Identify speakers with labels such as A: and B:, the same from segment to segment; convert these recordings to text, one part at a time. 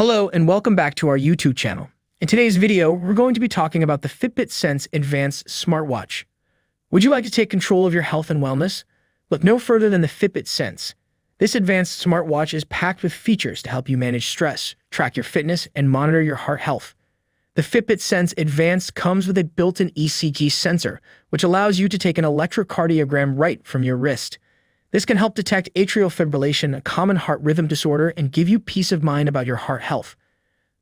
A: Hello and welcome back to our YouTube channel. In today's video, we're going to be talking about the Fitbit Sense Advanced Smartwatch. Would you like to take control of your health and wellness? Look no further than the Fitbit Sense. This advanced smartwatch is packed with features to help you manage stress, track your fitness, and monitor your heart health. The Fitbit Sense Advanced comes with a built-in ECG sensor, which allows you to take an electrocardiogram right from your wrist. This can help detect atrial fibrillation, a common heart rhythm disorder, and give you peace of mind about your heart health.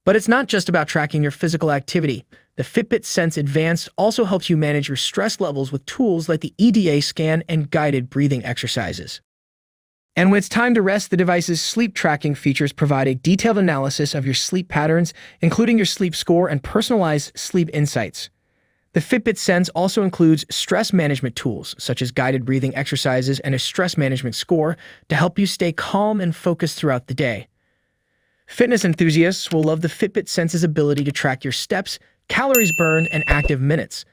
A: But it's not just about tracking your physical activity. The Fitbit Sense Advanced also helps you manage your stress levels with tools like the EDA scan and guided breathing exercises. And when it's time to rest, the device's sleep tracking features provide a detailed analysis of your sleep patterns, including your sleep score and personalized sleep insights. The Fitbit Sense also includes stress management tools, such as guided breathing exercises and a stress management score to help you stay calm and focused throughout the day. Fitness enthusiasts will love the Fitbit Sense's ability to track your steps, calories burned, and active minutes.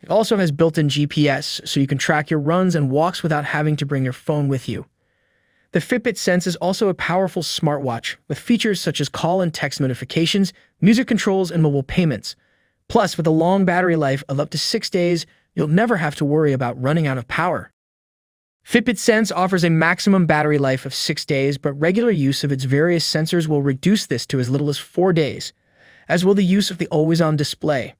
A: It also has built-in GPS, so you can track your runs and walks without having to bring your phone with you. The Fitbit Sense is also a powerful smartwatch with features such as call and text notifications, music controls, and mobile payments. Plus, with a long battery life of up to 6 days, you'll never have to worry about running out of power. Fitbit Sense offers a maximum battery life of 6 days, but regular use of its various sensors will reduce this to as little as 4 days, as will the use of the always-on display.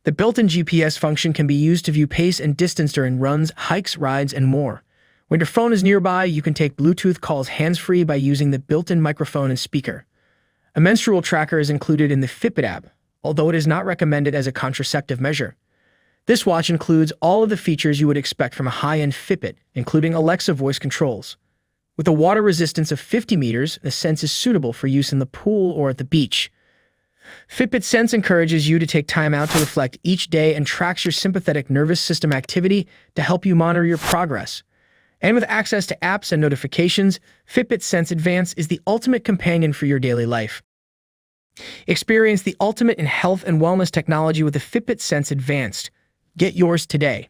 A: The built-in GPS function can be used to view pace and distance during runs, hikes, rides, and more. When your phone is nearby, you can take Bluetooth calls hands-free by using the built-in microphone and speaker. A menstrual tracker is included in the Fitbit app, although it is not recommended as a contraceptive measure. This watch includes all of the features you would expect from a high-end Fitbit, including Alexa voice controls. With a water resistance of 50 meters, the Sense is suitable for use in the pool or at the beach. Fitbit Sense encourages you to take time out to reflect each day and tracks your sympathetic nervous system activity to help you monitor your progress. And with access to apps and notifications, Fitbit Sense Advanced is the ultimate companion for your daily life. Experience the ultimate in health and wellness technology with the Fitbit Sense Advanced. Get yours today.